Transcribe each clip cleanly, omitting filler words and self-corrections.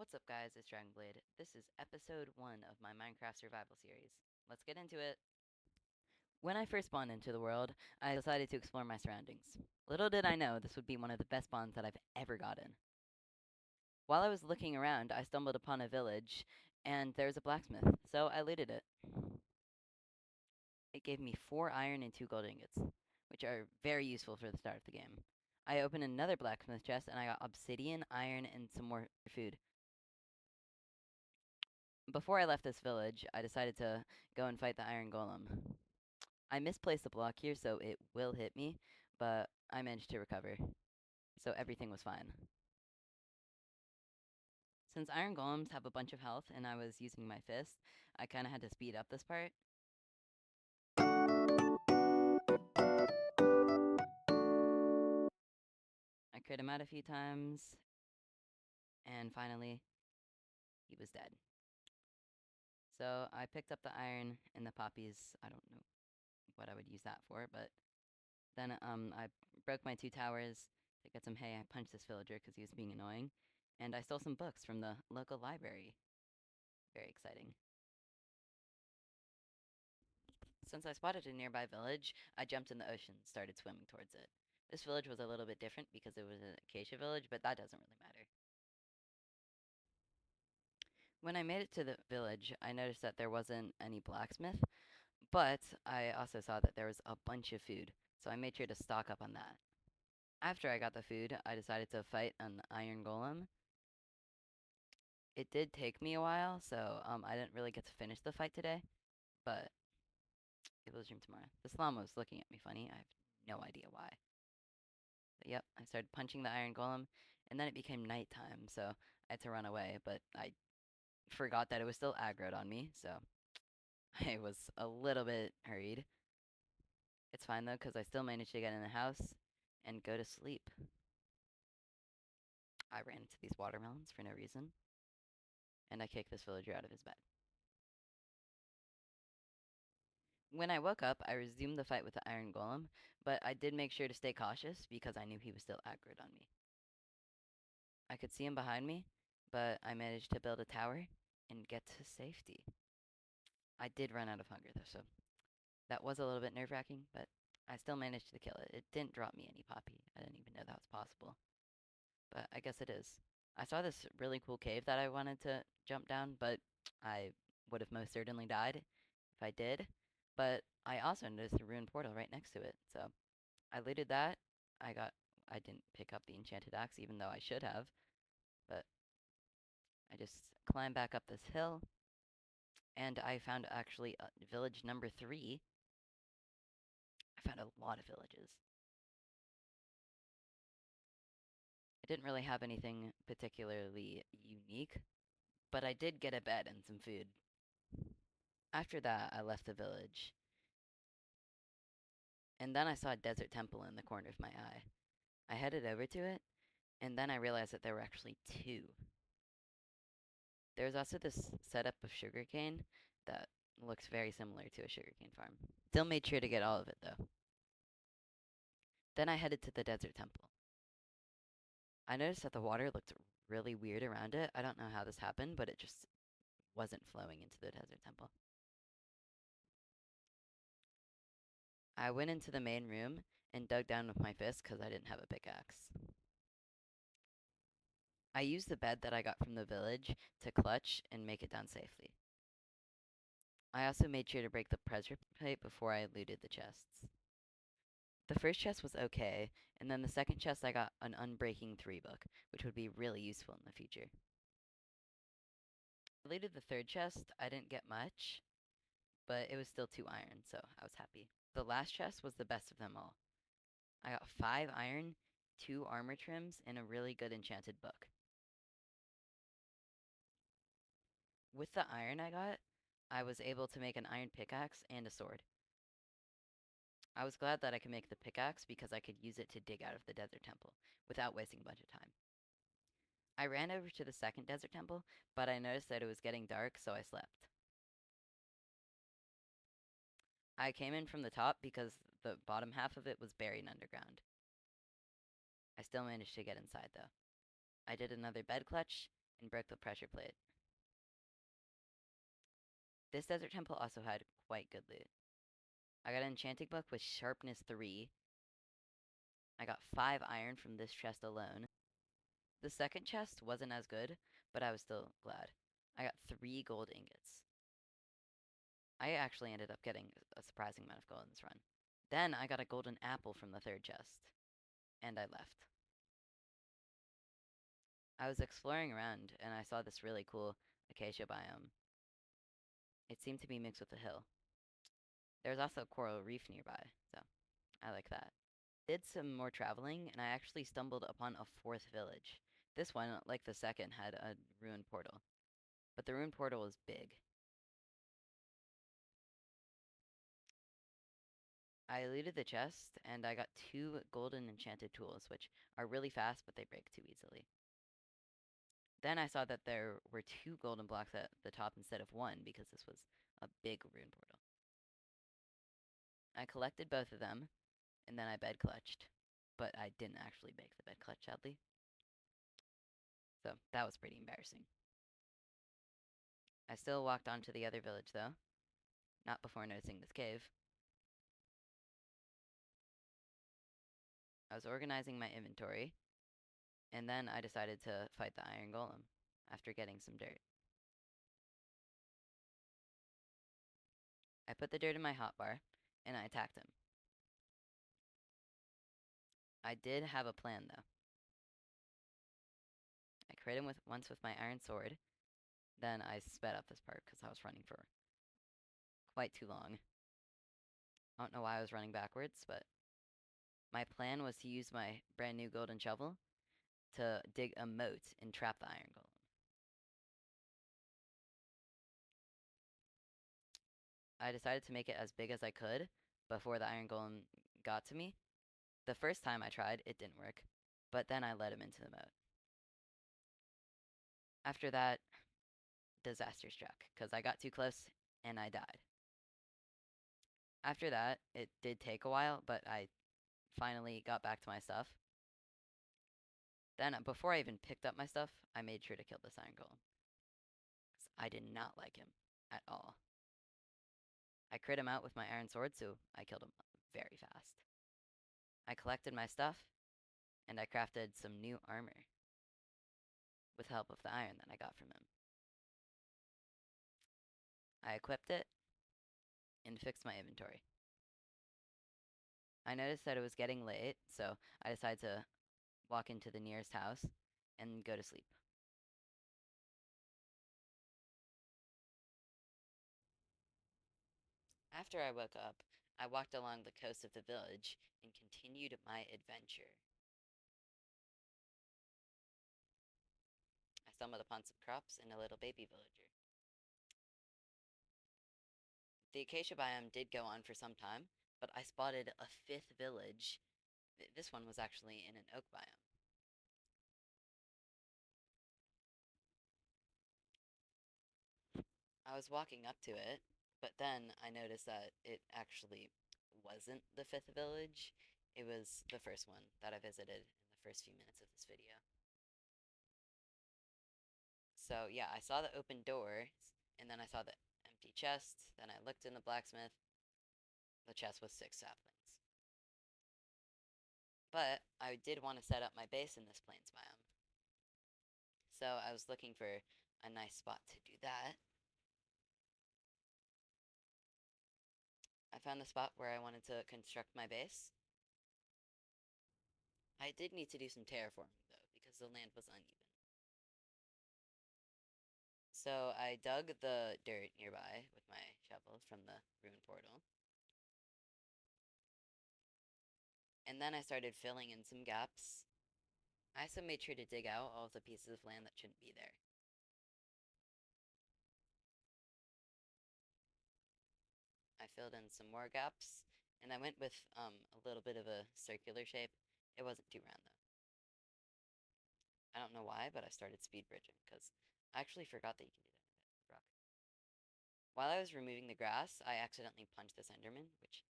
What's up, guys? It's Dragonblade. This is episode 1 of my Minecraft survival series. Let's get into it. When I first spawned into the world, I decided to explore my surroundings. Little did I know this would be one of the best spawns that I've ever gotten. While I was looking around, I stumbled upon a village, and there was a blacksmith, so I looted it. It gave me 4 iron and 2 gold ingots, which are very useful for the start of the game. I opened another blacksmith chest, and I got obsidian, iron, and some more food. Before I left this village, I decided to go and fight the Iron Golem. I misplaced the block here, so it will hit me, but I managed to recover, so everything was fine. Since Iron Golems have a bunch of health and I was using my fist, I kind of had to speed up this part. I crit him out a few times, and finally, he was dead. So I picked up the iron and the poppies. I don't know what I would use that for, but then I broke my 2 towers to get some hay. I punched this villager because he was being annoying, and I stole some books from the local library. Very exciting. Since I spotted a nearby village, I jumped in the ocean and started swimming towards it. This village was a little bit different because it was an acacia village, but that doesn't really matter. When I made it to the village, I noticed that there wasn't any blacksmith, but I also saw that there was a bunch of food, so I made sure to stock up on that. After I got the food, I decided to fight an iron golem. It did take me a while, so I didn't really get to finish the fight today, but it will resume tomorrow. This llama was looking at me funny. I have no idea why. But yep, I started punching the iron golem, and then it became nighttime, so I had to run away, but I forgot that it was still aggroed on me, so I was a little bit hurried. It's fine though, because I still managed to get in the house and go to sleep. I ran into these watermelons for no reason, and I kicked this villager out of his bed. When I woke up, I resumed the fight with the iron golem, but I did make sure to stay cautious because I knew he was still aggroed on me. I could see him behind me, but I managed to build a tower and get to safety. I did run out of hunger though, so that was a little bit nerve-wracking, but I still managed to kill it. It didn't drop me any poppy. I didn't even know that was possible, but I guess it is. I saw this really cool cave that I wanted to jump down, but I would have most certainly died if I did. But I also noticed a ruined portal right next to it, so I looted that. I got. I didn't pick up the enchanted axe, even though I should have, but I just climbed back up this hill, and I found actually village number 3. I found a lot of villages. I didn't really have anything particularly unique, but I did get a bed and some food. After that, I left the village, and then I saw a desert temple in the corner of my eye. I headed over to it, and then I realized that there were actually 2. There's also this setup of sugarcane that looks very similar to a sugarcane farm. Still made sure to get all of it, though. Then I headed to the desert temple. I noticed that the water looked really weird around it. I don't know how this happened, but it just wasn't flowing into the desert temple. I went into the main room and dug down with my fist because I didn't have a pickaxe. I used the bed that I got from the village to clutch and make it down safely. I also made sure to break the pressure plate before I looted the chests. The first chest was okay, and then the second chest I got an Unbreaking 3 book, which would be really useful in the future. I looted the third chest. I didn't get much, but it was still 2 iron, so I was happy. The last chest was the best of them all. I got 5 iron, 2 armor trims, and a really good enchanted book. With the iron I got, I was able to make an iron pickaxe and a sword. I was glad that I could make the pickaxe because I could use it to dig out of the desert temple without wasting a bunch of time. I ran over to the second desert temple, but I noticed that it was getting dark, so I slept. I came in from the top because the bottom half of it was buried underground. I still managed to get inside, though. I did another bed clutch, and broke the pressure plate. This desert temple also had quite good loot. I got an enchanting book with sharpness 3. I got 5 iron from this chest alone. The second chest wasn't as good, but I was still glad. I got 3 gold ingots. I actually ended up getting a surprising amount of gold in this run. Then I got a golden apple from the third chest, and I left. I was exploring around, and I saw this really cool acacia biome. It seemed to be mixed with a hill. There was also a coral reef nearby, so I like that. Did some more traveling, and I actually stumbled upon a fourth village. This one, like the second, had a ruined portal, but the ruined portal was big. I looted the chest, and I got 2 golden enchanted tools, which are really fast, but they break too easily. Then I saw that there were 2 golden blocks at the top instead of 1, because this was a big ruined portal. I collected both of them, and then I bed clutched, but I didn't actually make the bed clutch, sadly. So that was pretty embarrassing. I still walked on to the other village, though, not before noticing this cave. I was organizing my inventory, and then I decided to fight the iron golem after getting some dirt. I put the dirt in my hotbar, and I attacked him. I did have a plan, though. I crit him once with my iron sword, then I sped up this part because I was running for quite too long. I don't know why I was running backwards, but my plan was to use my brand new golden shovel to dig a moat and trap the iron golem. I decided to make it as big as I could before the iron golem got to me. The first time I tried, it didn't work, but then I let him into the moat. After that, disaster struck because I got too close and I died. After that, it did take a while, but I finally got back to my stuff. Then, before I even picked up my stuff, I made sure to kill this iron golem. Because I did not like him at all. I crit him out with my iron sword, so I killed him very fast. I collected my stuff, and I crafted some new armor with help of the iron that I got from him. I equipped it and fixed my inventory. I noticed that it was getting late, so I decided to walk into the nearest house and go to sleep. After I woke up, I walked along the coast of the village and continued my adventure. I stumbled upon some crops and a little baby villager. The acacia biome did go on for some time, but I spotted a fifth village. This one was actually in an oak biome. I was walking up to it, but then I noticed that it actually wasn't the fifth village. It was the first one that I visited in the first few minutes of this video. So yeah, I saw the open doors, and then I saw the empty chest. Then I looked in the blacksmith. The chest was 6 saplings. But I did want to set up my base in this plains biome. So I was looking for a nice spot to do that. I found the spot where I wanted to construct my base. I did need to do some terraforming though, because the land was uneven. So I dug the dirt nearby with my shovel from the ruined portal. And then I started filling in some gaps. I also made sure to dig out all of the pieces of land that shouldn't be there. I filled in some more gaps, and I went with a little bit of a circular shape. It wasn't too round though. I don't know why, but I started speed bridging because I actually forgot that you can do that in Bedrock. While I was removing the grass, I accidentally punched this Enderman, which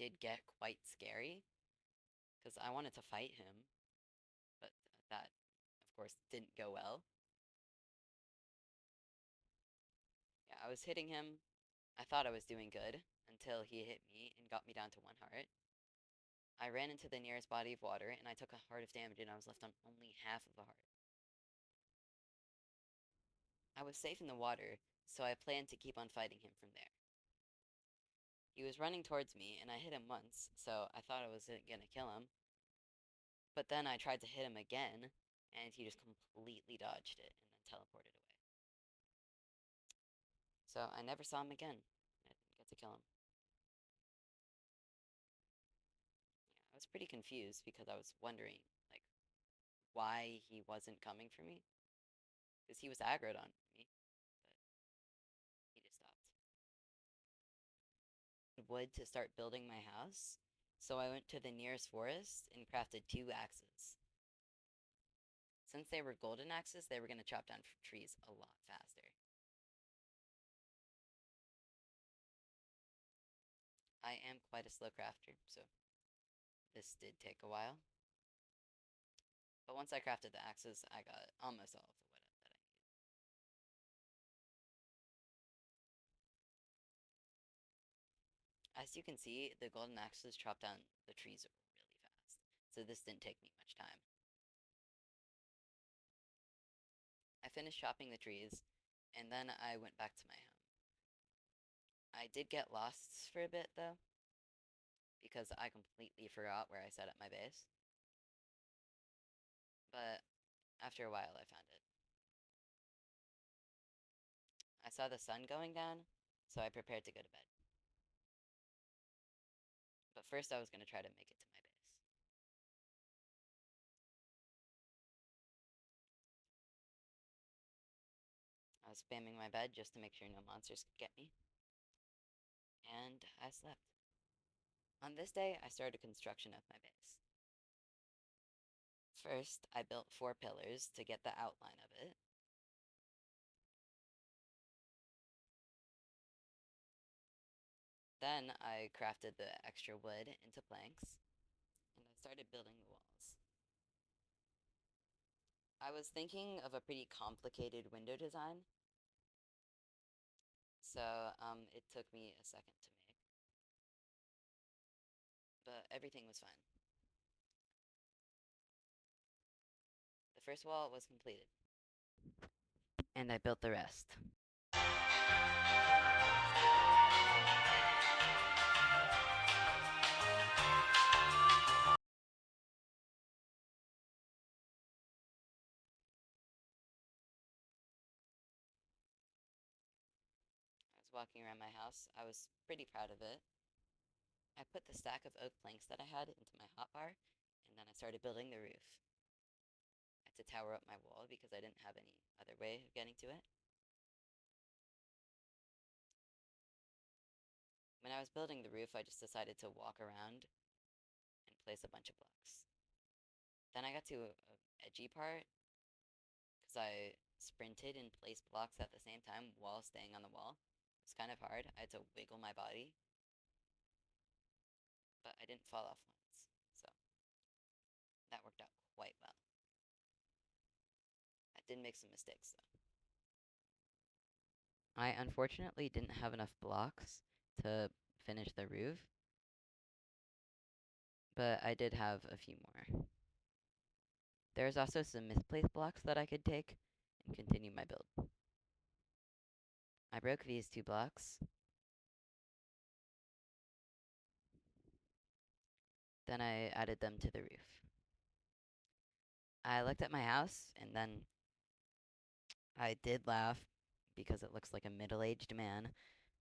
did get quite scary because I wanted to fight him, but that, of course, didn't go well. I was hitting him. I thought I was doing good until he hit me and got me down to 1 heart. I ran into the nearest body of water and I took a heart of damage and I was left on only half of a heart. I was safe in the water, so I planned to keep on fighting him from there. He was running towards me and I hit him once, so I thought I was gonna kill him. But then I tried to hit him again and he just completely dodged it and then teleported away. So I never saw him again. I didn't get to kill him. Yeah, I was pretty confused because I was wondering, like, why he wasn't coming for me. Because he was aggroed on me, but he just stopped. Wood to start building my house, so I went to the nearest forest and crafted 2 axes. Since they were golden axes, they were going to chop down trees a lot faster. I am quite a slow crafter, so this did take a while. But once I crafted the axes, I got almost all of the wood that I needed. As you can see, the golden axes chop down the trees really fast, so this didn't take me much time. I finished chopping the trees, and then I went back to my home. I did get lost for a bit, though, because I completely forgot where I set up my base. But after a while, I found it. I saw the sun going down, so I prepared to go to bed. But first, I was going to try to make it to my base. I was spamming my bed just to make sure no monsters could get me. And I slept. On this day, I started construction of my base. First, I built 4 pillars to get the outline of it. Then I crafted the extra wood into planks, and I started building the walls. I was thinking of a pretty complicated window design, so it took me a second to make, but everything was fine. The first wall was completed, and I built the rest. I was walking around my house. I was pretty proud of it. I put the stack of oak planks that I had into my hotbar, and then I started building the roof. I had to tower up my wall because I didn't have any other way of getting to it. When I was building the roof, I just decided to walk around and place a bunch of blocks. Then I got to a edgy part because I sprinted and placed blocks at the same time while staying on the wall. It was kind of hard. I had to wiggle my body, but I didn't fall off once, so that worked out quite well. I did make some mistakes though. I unfortunately didn't have enough blocks to finish the roof, but I did have a few more. There's also some misplaced blocks that I could take and continue my build. I broke these 2 blocks. Then I added them to the roof. I looked at my house and then I did laugh because it looks like a middle-aged man,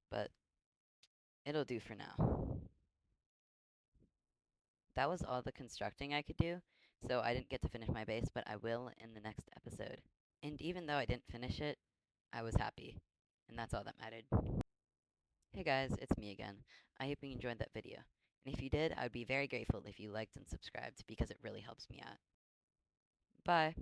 but it'll do for now. That was all the constructing I could do, so I didn't get to finish my base, but I will in the next episode. And even though I didn't finish it, I was happy, and that's all that mattered. Hey guys, it's me again. I hope you enjoyed that video. And if you did, I would be very grateful if you liked and subscribed because it really helps me out. Bye.